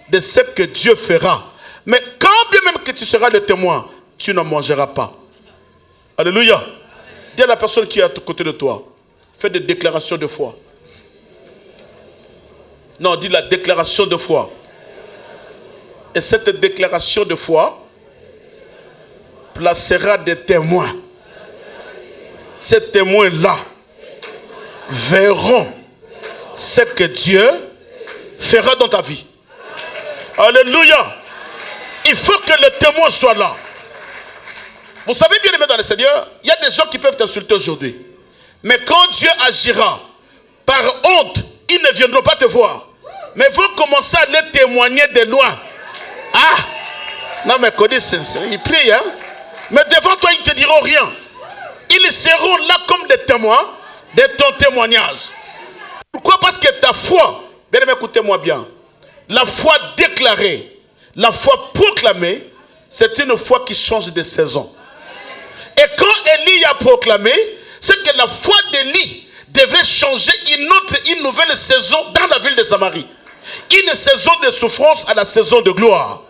de ce que Dieu fera. Mais quand bien même que tu seras le témoin, tu ne mangeras pas. Alléluia. Dis à la personne qui est à côté de toi, fais des déclarations de foi. Non, dis la déclaration de foi. Et cette déclaration de foi placera des témoins. Ces témoins-là verront ce que Dieu fera dans ta vie. Alléluia. Il faut que le témoin soit là. Vous savez bien aimé dans le Seigneur, il y a des gens qui peuvent t'insulter aujourd'hui. Mais quand Dieu agira, par honte, ils ne viendront pas te voir. Mais vont commencer à les témoigner de loin. Ah! Non mais Cody, ils prient, hein? Mais devant toi, ils ne te diront rien. Ils seront là comme des témoins de ton témoignage. Pourquoi? Parce que ta foi, bien aimé, écoutez-moi bien. La foi déclarée, la foi proclamée, c'est une foi qui change de saison. Et quand Élie a proclamé, c'est que la foi d'Élie devrait changer une nouvelle saison dans la ville de Samarie. Une saison de souffrance à la saison de gloire.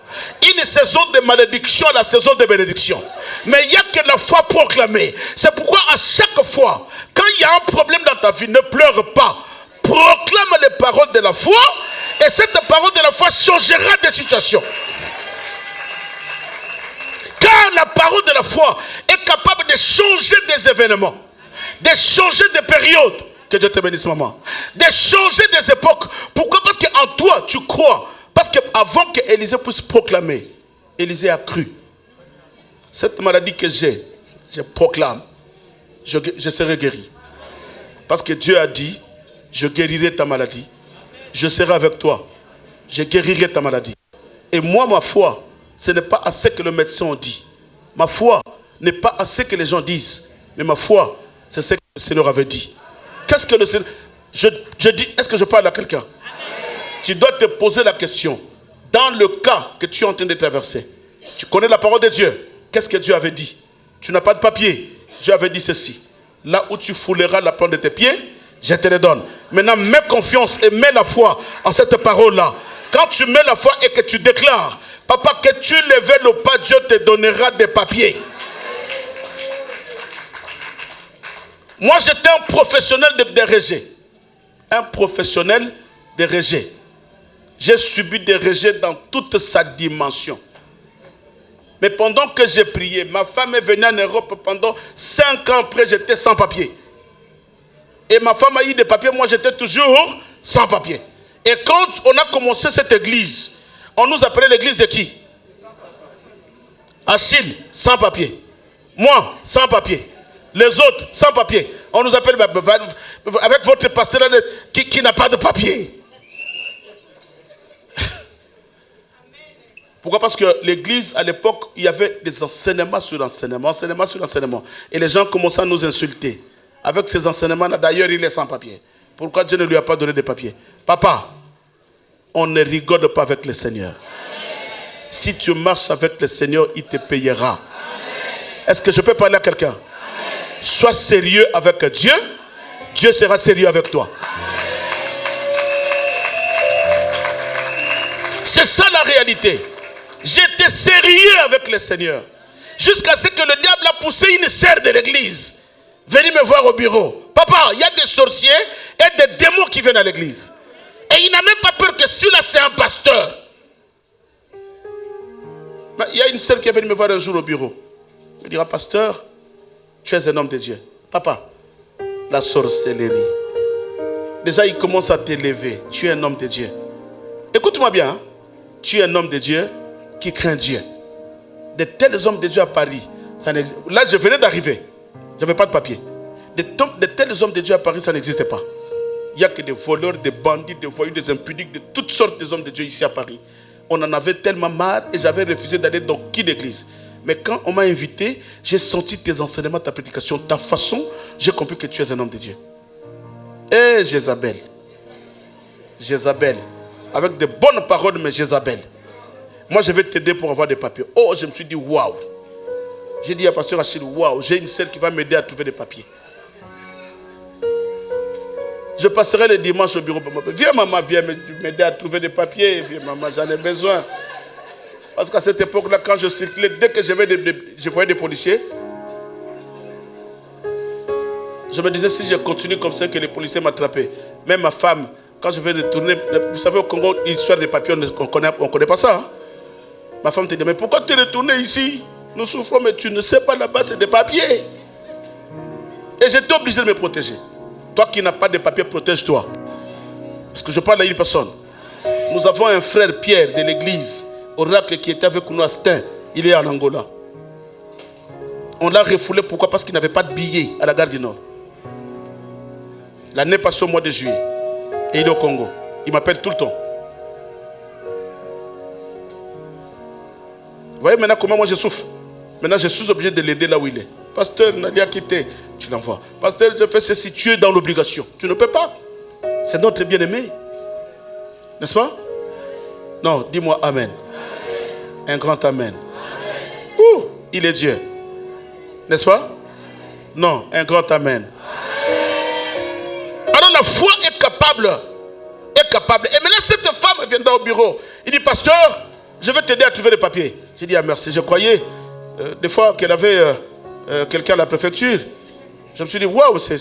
Une saison de malédiction à la saison de bénédiction. Mais il n'y a que la foi proclamée. C'est pourquoi à chaque fois, quand il y a un problème dans ta vie, ne pleure pas. Proclame les paroles de la foi. Et cette parole de la foi changera des situations. Car la parole de la foi est capable de changer des événements, de changer des périodes. Que Dieu te bénisse, maman. De changer des époques. Pourquoi? Parce qu'en toi, tu crois. Parce qu'avant que Élisée puisse proclamer, Élisée a cru. Cette maladie que j'ai, je proclame. Je serai guéri. Parce que Dieu a dit, je guérirai ta maladie. Je serai avec toi. Je guérirai ta maladie. Et moi, ma foi, ce n'est pas à ce que le médecin dit. Ma foi n'est pas à ce que les gens disent. Mais ma foi, c'est ce que le Seigneur avait dit. Qu'est-ce que le Seigneur... Je dis, est-ce que je parle à quelqu'un? Tu dois te poser la question. Dans le cas que tu es en train de traverser, tu connais la parole de Dieu. Qu'est-ce que Dieu avait dit? Tu n'as pas de papier. Dieu avait dit ceci. Là où tu fouleras la plante de tes pieds, je te le donne. Maintenant, mets confiance et mets la foi en cette parole-là. Quand tu mets la foi et que tu déclares, papa, que tu lèves le pas, Dieu te donnera des papiers. Moi, j'étais un professionnel de rejet. Un professionnel de rejet. J'ai subi des rejets dans toute sa dimension. Mais pendant que j'ai prié, ma femme est venue en Europe pendant 5 ans après, j'étais sans papier. Et ma femme a eu des papiers, moi j'étais toujours sans papier. Et quand on a commencé cette église, on nous appelait l'église de qui? Achille, sans papier. Moi, sans papier. Les autres, sans papier. On nous appelle avec votre pasteur qui n'a pas de papier. Pourquoi? Parce que l'église, à l'époque, il y avait des enseignements sur enseignements, enseignements sur enseignements. Et les gens commençaient à nous insulter. Avec ces enseignements-là, d'ailleurs, il est sans papier. Pourquoi Dieu ne lui a pas donné de papier? Papa, on ne rigole pas avec le Seigneur. Si tu marches avec le Seigneur, il te payera. Est-ce que je peux parler à quelqu'un? Sois sérieux avec Dieu, Dieu sera sérieux avec toi. C'est ça la réalité. J'étais sérieux avec le Seigneur. Jusqu'à ce que le diable a poussé une sœur de l'église. Venez me voir au bureau. Papa, il y a des sorciers et des démons qui viennent à l'église. Et il n'a même pas peur que celui-là c'est un pasteur. Mais il y a une sœur qui est venue me voir un jour au bureau. Elle dira, pasteur, Tu es un homme de Dieu. Papa, la sorcellerie. Déjà, il commence à t'élever. Tu es un homme de Dieu. Écoute-moi bien. Hein? Tu es un homme de Dieu qui craint Dieu. De tels hommes de Dieu à Paris, ça n'existe. Là, je venais d'arriver. Je n'avais pas de papier. De tels hommes de Dieu à Paris, ça n'existait pas. Il n'y a que des voleurs, des bandits, des voyous, des impudiques, de toutes sortes d'hommes de Dieu ici à Paris. On en avait tellement marre et j'avais refusé d'aller dans qui d'église. Mais quand on m'a invité, j'ai senti tes enseignements, ta prédication, ta façon, j'ai compris que tu es un homme de Dieu. Et Jézabel. Jézabel. Avec de bonnes paroles, mais Jézabel. Moi, je vais t'aider pour avoir des papiers. Oh, je me suis dit, waouh. J'ai dit à Pasteur Achille, waouh, j'ai une sœur qui va m'aider à trouver des papiers. Je passerai le dimanche au bureau. Viens maman, viens m'aider à trouver des papiers. Viens maman, j'en ai besoin. Parce qu'à cette époque-là, quand je circulais, dès que je voyais des policiers, je me disais, si je continue comme ça, que les policiers m'attrapaient. Même ma femme, quand je vais retourner, vous savez, au Congo, l'histoire des papiers, on ne connaît pas ça. Hein? Ma femme te dit, mais pourquoi tu es retourné ici? Nous souffrons, mais tu ne sais pas, là-bas, c'est des papiers. Et j'étais obligé de me protéger. Toi qui n'as pas de papiers, protège-toi. Parce que je parle à une personne. Nous avons un frère Pierre de l'église, Oracle, qui était avec nous à Stein. Il est en Angola. On l'a refoulé, pourquoi? Parce qu'il n'avait pas de billet à la gare du Nord. L'année passée au mois de juillet. Et il est au Congo. Il m'appelle tout le temps. Vous voyez maintenant comment moi je souffre. Maintenant je suis obligé de l'aider là où il est. Pasteur, Nadia a quitté. Tu l'envoies. Pasteur, je fais ceci. Tu es dans l'obligation. Tu ne peux pas. C'est notre bien-aimé. N'est-ce pas? Non, dis-moi Amen. Un grand Amen. Ouh, il est Dieu. N'est-ce pas? Non, un grand Amen. Alors la foi est capable. Est capable. Et maintenant cette femme viendra au bureau. Il dit, pasteur, je vais t'aider à trouver les papiers. J'ai dit, ah merci. Je croyais des fois qu'elle avait quelqu'un à la préfecture. Je me suis dit, waouh, c'est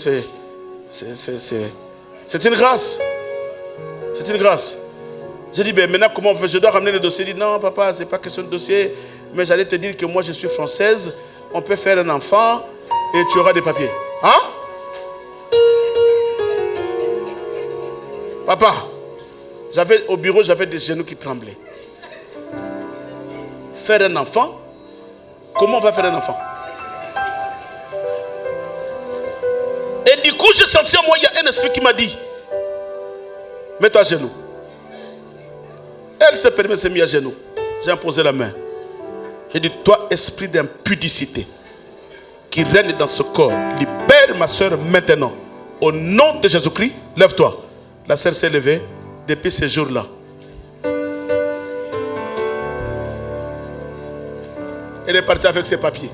une grâce. C'est une grâce. J'ai dit, ben maintenant comment on fait? Je dois ramener le dossier. Il dit, non papa, c'est pas question de dossier. Mais j'allais te dire que moi je suis française. On peut faire un enfant et tu auras des papiers. Hein? Papa, au bureau, j'avais des genoux qui tremblaient. Faire un enfant? Comment on va faire un enfant? Et du coup, j'ai senti en moi, il y a un esprit qui m'a dit, mets-toi à genoux. Elle s'est permis, s'est mise à genoux. J'ai imposé la main. J'ai dit, toi, esprit d'impudicité qui règne dans ce corps, libère ma soeur maintenant. Au nom de Jésus-Christ, lève-toi. La sœur s'est levée depuis ces jours-là. Elle est partie avec ses papiers.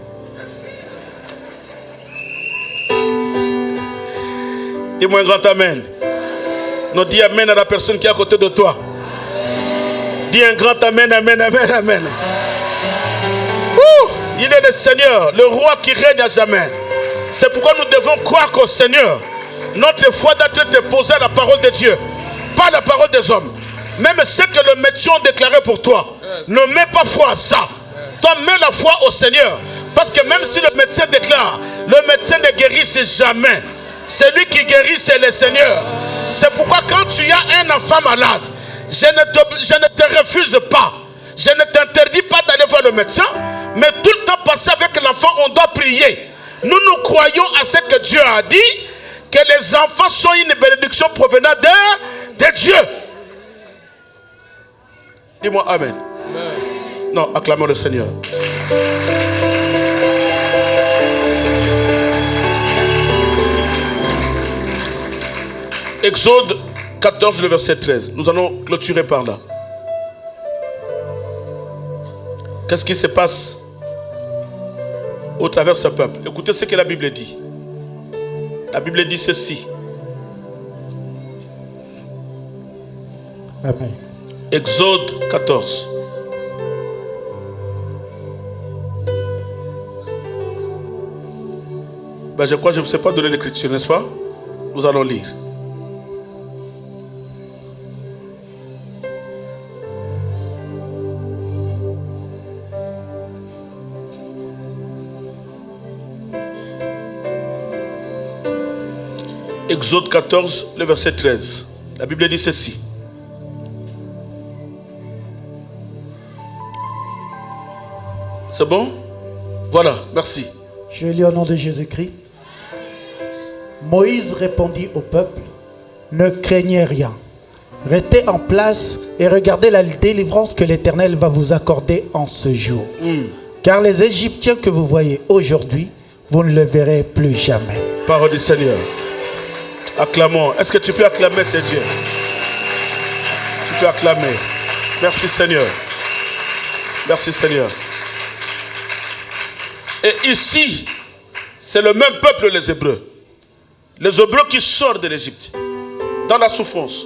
Dis-moi un grand amen. Non, dis amen à la personne qui est à côté de toi. Dis un grand amen, amen, amen, amen. Il est le Seigneur, le roi qui règne à jamais. C'est pourquoi nous devons croire qu'au Seigneur, notre foi doit être déposée à la parole de Dieu, pas la parole des hommes. Même ce que le médecin a déclaré pour toi, ne mets pas foi à ça. Toi, mets la foi au Seigneur. Parce que même si le médecin déclare, le médecin ne guérisse jamais. Celui qui guérit, c'est le Seigneur. C'est pourquoi quand tu as un enfant malade, je ne te refuse pas. Je ne t'interdis pas d'aller voir le médecin. Mais tout le temps passé avec l'enfant, on doit prier. Nous croyons à ce que Dieu a dit, que les enfants sont une bénédiction provenant de Dieu. Dis-moi Amen. Amen. Non, acclamons le Seigneur. Exode 14, le verset 13. Nous allons clôturer par là. Qu'est-ce qui se passe au travers de ce peuple? Écoutez ce que la Bible dit. La Bible dit ceci. Amen. Exode 14. Ben, je crois que je ne vous ai pas donné l'écriture, n'est-ce pas? Nous allons lire. Exode 14, le verset 13. La Bible dit ceci. C'est bon? Voilà, merci. Je lis au nom de Jésus-Christ. Moïse répondit au peuple, ne craignez rien. Restez en place et regardez la délivrance que l'Éternel va vous accorder en ce jour. Car les Égyptiens que vous voyez aujourd'hui, vous ne le verrez plus jamais. Parole du Seigneur. Acclamons. Est-ce que tu peux acclamer ce Dieu? Tu peux acclamer. Merci Seigneur. Merci Seigneur. Et ici, c'est le même peuple, les Hébreux. Les Hébreux qui sortent de l'Égypte, dans la souffrance,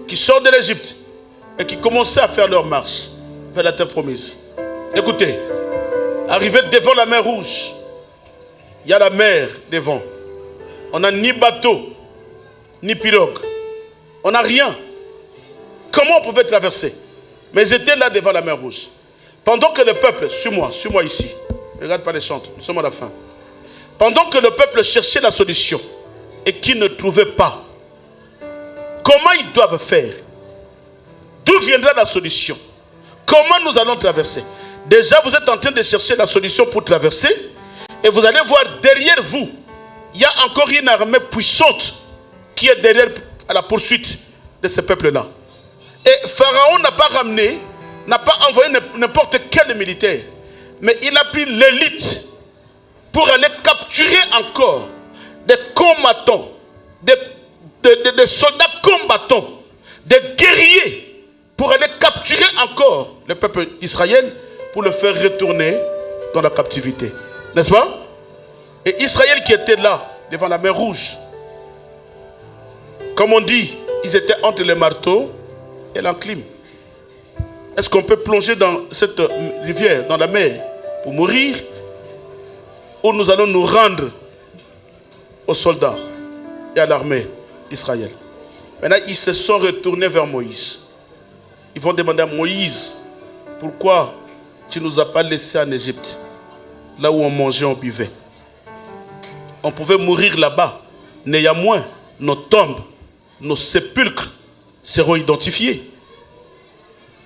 qui sortent de l'Égypte et qui commençaient à faire leur marche vers la terre promise. Écoutez, arrivé devant la mer Rouge, il y a la mer devant. On n'a ni bateau, ni pirogue. On n'a rien. Comment on pouvait traverser? Mais ils étaient là devant la mer Rouge. Pendant que le peuple, suis-moi ici. Regarde pas les chantes, nous sommes à la fin. Pendant que le peuple cherchait la solution et qu'il ne trouvait pas, comment ils doivent faire? D'où viendra la solution? Comment nous allons traverser? Déjà, vous êtes en train de chercher la solution pour traverser et vous allez voir derrière vous, il y a encore une armée puissante qui est derrière à la poursuite de ce peuple-là. Et Pharaon n'a pas envoyé n'importe quel militaire, mais il a pris l'élite pour aller capturer encore des combattants, des soldats combattants, des guerriers, pour aller capturer encore le peuple d'Israël pour le faire retourner dans la captivité. N'est-ce pas? Et Israël qui était là, devant la mer Rouge, comme on dit, ils étaient entre le marteau et l'enclume. Est-ce qu'on peut plonger dans cette rivière, dans la mer, pour mourir? Ou nous allons nous rendre aux soldats et à l'armée d'Israël? Maintenant, ils se sont retournés vers Moïse. Ils vont demander à Moïse, pourquoi tu ne nous as pas laissés en Égypte, là où on mangeait, on buvait? On pouvait mourir là-bas. Néanmoins, nos tombes, nos sépulcres seront identifiés.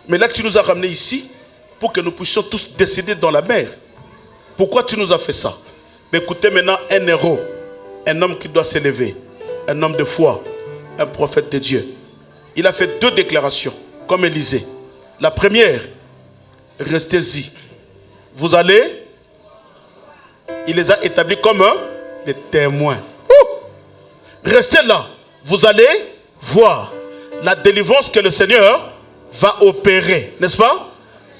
Mais là, tu nous as ramenés ici pour que nous puissions tous décéder dans la mer. Pourquoi tu nous as fait ça? Mais écoutez maintenant un héros, un homme qui doit s'élever, un homme de foi, un prophète de Dieu. Il a fait 2 déclarations, comme Élisée. La première, restez-y. Vous allez, il les a établis comme des témoins. Restez là, vous allez voir la délivrance que le Seigneur va opérer, n'est-ce pas?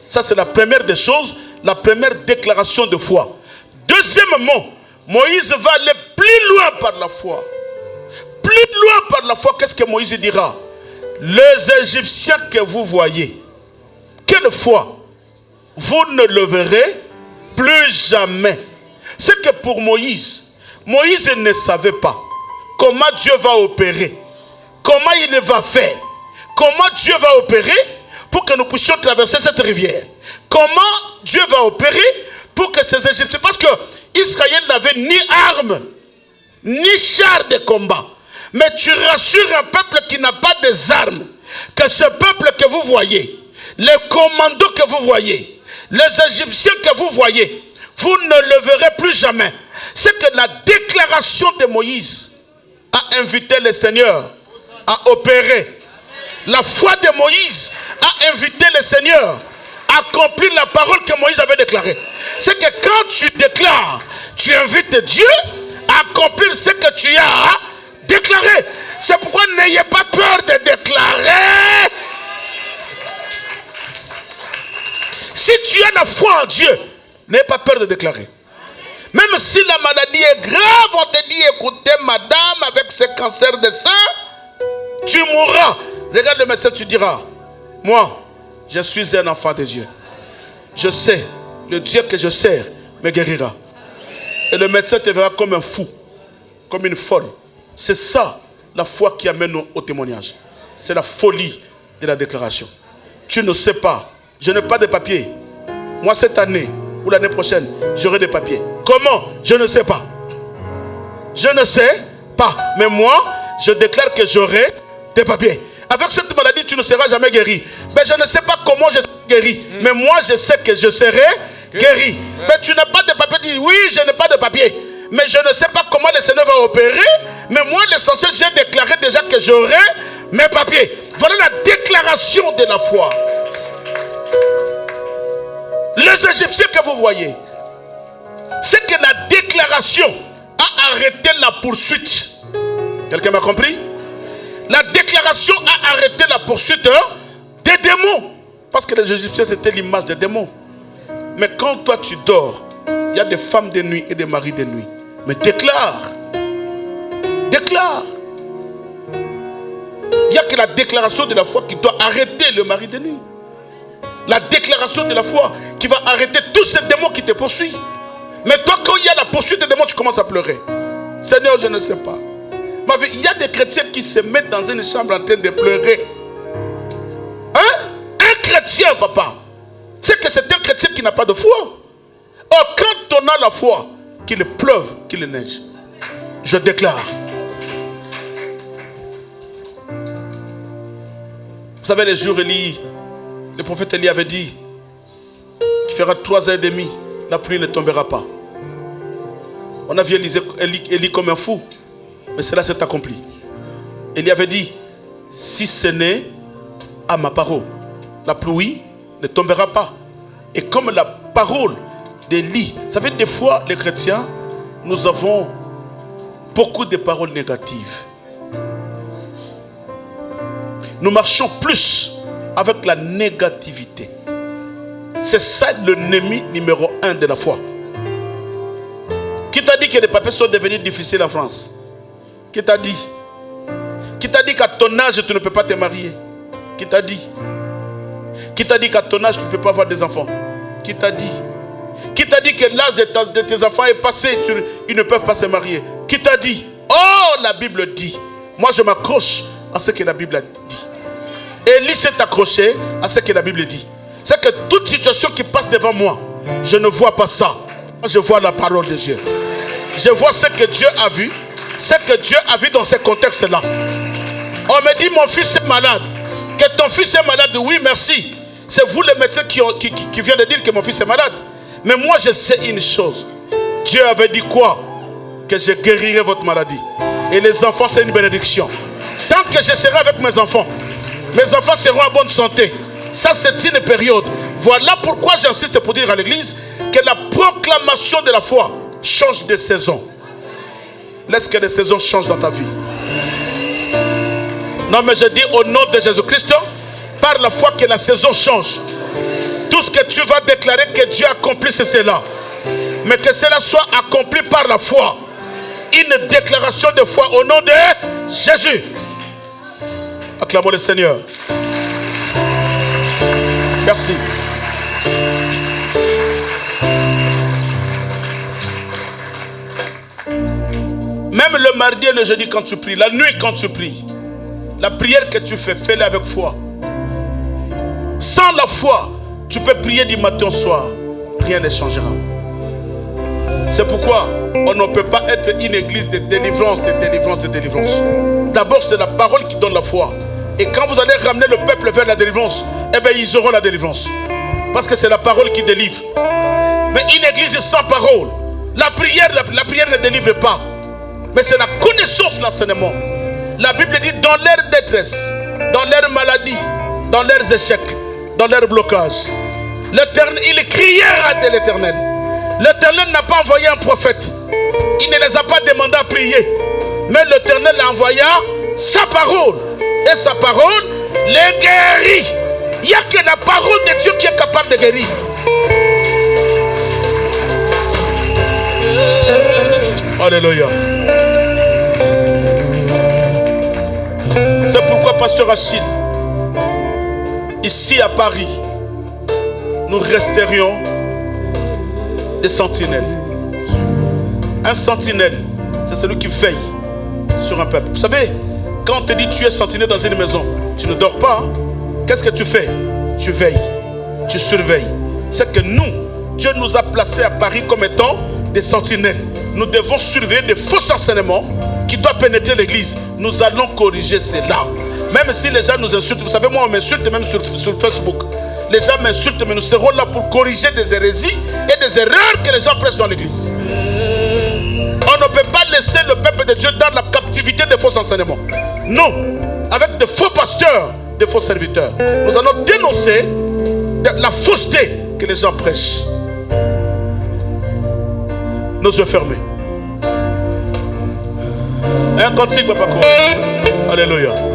Ça c'est la première des choses, la première déclaration de foi. Deuxièmement, Moïse va aller plus loin par la foi. Plus loin par la foi, qu'est-ce que Moïse dira? Les Égyptiens que vous voyez, quelle foi? Vous ne le verrez plus jamais. C'est que pour Moïse, Moïse ne savait pas comment Dieu va opérer, comment il va faire, comment Dieu va opérer pour que nous puissions traverser cette rivière. Comment Dieu va opérer pour que ces Égyptiens... Parce que Israël n'avait ni armes, ni chars de combat. Mais tu rassures un peuple qui n'a pas des armes, que ce peuple que vous voyez, les commandos que vous voyez, les Égyptiens que vous voyez, vous ne le verrez plus jamais. C'est que la déclaration de Moïse a invité le Seigneur à opérer. La foi de Moïse a invité le Seigneur à accomplir la parole que Moïse avait déclarée. C'est que quand tu déclares, tu invites Dieu à accomplir ce que tu as déclaré. C'est pourquoi n'ayez pas peur de déclarer. Si tu as la foi en Dieu, n'ayez pas peur de déclarer. Même si la maladie est grave, on te dit, écoutez, madame, avec ce cancer de sein, tu mourras. Regarde le médecin, tu diras, moi, je suis un enfant de Dieu. Je sais, le Dieu que je sers me guérira. Et le médecin te verra comme un fou, comme une folle. C'est ça, la foi qui amène au témoignage. C'est la folie de la déclaration. Tu ne sais pas, je n'ai pas de papier. Moi, cette année, ou l'année prochaine, j'aurai des papiers. Comment? Je ne sais pas. Je ne sais pas. Mais moi, je déclare que j'aurai des papiers. Avec cette maladie, tu ne seras jamais guéri. Mais je ne sais pas comment je serai guéri. Mais moi, je sais que je serai guéri. Mais tu n'as pas de papiers. Tu dis, oui, je n'ai pas de papiers. Mais je ne sais pas comment le Seigneur va opérer. Mais moi, l'essentiel, j'ai déclaré déjà que j'aurai mes papiers. Voilà la déclaration de la foi. Les Égyptiens que vous voyez, c'est que la déclaration a arrêté la poursuite. Quelqu'un m'a compris? La déclaration a arrêté la poursuite des démons. Parce que les Égyptiens, c'était l'image des démons. Mais quand toi tu dors, il y a des femmes de nuit et des maris de nuit. Mais déclare. Déclare. Il n'y a que la déclaration de la foi qui doit arrêter le mari de nuit. La déclaration de la foi qui va arrêter tous ces démons qui te poursuivent. Mais toi, quand il y a la poursuite des démons, tu commences à pleurer. Seigneur, je ne sais pas. Mais il y a des chrétiens qui se mettent dans une chambre en train de pleurer. Hein? Un chrétien, papa, c'est que c'est un chrétien qui n'a pas de foi. Or, quand on a la foi, qu'il pleuve, qu'il neige, je déclare. Vous savez, les jours Élie, le prophète Élie avait dit qu'il fera 3 ans et demi, la pluie ne tombera pas. On a vu Élie comme un fou, mais cela s'est accompli. Élie avait dit, si ce n'est à ma parole, la pluie ne tombera pas. Et comme la parole d'Élie, vous savez, des fois, les chrétiens, nous avons beaucoup de paroles négatives. Nous marchons plus avec la négativité. C'est ça l'ennemi numéro 1 de la foi. Qui t'a dit que les papiers sont devenus difficiles en France? Qui t'a dit? Qui t'a dit qu'à ton âge tu ne peux pas te marier? Qui t'a dit? Qui t'a dit qu'à ton âge tu ne peux pas avoir des enfants? Qui t'a dit? Qui t'a dit que l'âge de tes enfants est passé, ils ne peuvent pas se marier? Qui t'a dit? Oh, la Bible dit. Moi je m'accroche à ce que la Bible a dit. Élie s'est accroché à ce que la Bible dit. C'est que toute situation qui passe devant moi, je ne vois pas ça. Je vois la parole de Dieu. Je vois ce que Dieu a vu. Ce que Dieu a vu dans ce contexte-là. On me dit, mon fils est malade. Que ton fils est malade, oui, merci. C'est vous les médecins qui viennent de dire que mon fils est malade. Mais moi, je sais une chose. Dieu avait dit quoi? Que je guérirai votre maladie. Et les enfants, c'est une bénédiction. Tant que je serai avec mes enfants seront en bonne santé. Ça, c'est une période. Voilà pourquoi j'insiste pour dire à l'église que la proclamation de la foi change de saison. Laisse que les saisons changent dans ta vie. Non, mais je dis au nom de Jésus-Christ, par la foi que la saison change. Tout ce que tu vas déclarer que Dieu accomplisse, c'est cela. Mais que cela soit accompli par la foi. Une déclaration de foi au nom de Jésus. Acclamons le Seigneur. Merci. Même le mardi et le jeudi quand tu pries, la nuit quand tu pries, la prière que tu fais, fais-la avec foi. Sans la foi, tu peux prier du matin au soir, rien ne changera. C'est pourquoi on ne peut pas être une église de délivrance, de délivrance, de délivrance. D'abord, c'est la parole qui donne la foi. Et quand vous allez ramener le peuple vers la délivrance, eh bien, ils auront la délivrance. Parce que c'est la parole qui délivre. Mais une église sans parole, la prière ne délivre pas. Mais c'est la connaissance, l'enseignement. La Bible dit, dans leur détresse, dans leur maladie, dans leurs échecs, dans leur blocage, l'Éternel, ils crièrent à l'Éternel. L'Éternel n'a pas envoyé un prophète. Il ne les a pas demandé à prier. Mais l'Éternel a envoyé sa parole. Et sa parole les guérit. Il n'y a que la parole de Dieu qui est capable de guérir. Alléluia. C'est pourquoi, pasteur Achille, ici à Paris, nous resterions des sentinelles. Un sentinelle, c'est celui qui veille sur un peuple. Vous savez, quand on te dit tu es sentinelle dans une maison, tu ne dors pas. Hein? Qu'est-ce que tu fais? Tu veilles, tu surveilles. C'est que nous, Dieu nous a placés à Paris comme étant des sentinelles. Nous devons surveiller des faux enseignements qui doit pénétrer l'église. Nous allons corriger cela. Même si les gens nous insultent, vous savez, moi on m'insulte même sur Facebook. Les gens m'insultent, mais nous serons là pour corriger des hérésies et des erreurs que les gens prêchent dans l'église. On ne peut pas laisser le peuple de Dieu dans la captivité des faux enseignements. Non, avec de faux pasteurs, de faux serviteurs. Nous allons dénoncer la fausseté que les gens prêchent. Nos yeux fermés. Un cantique, papa. Alléluia.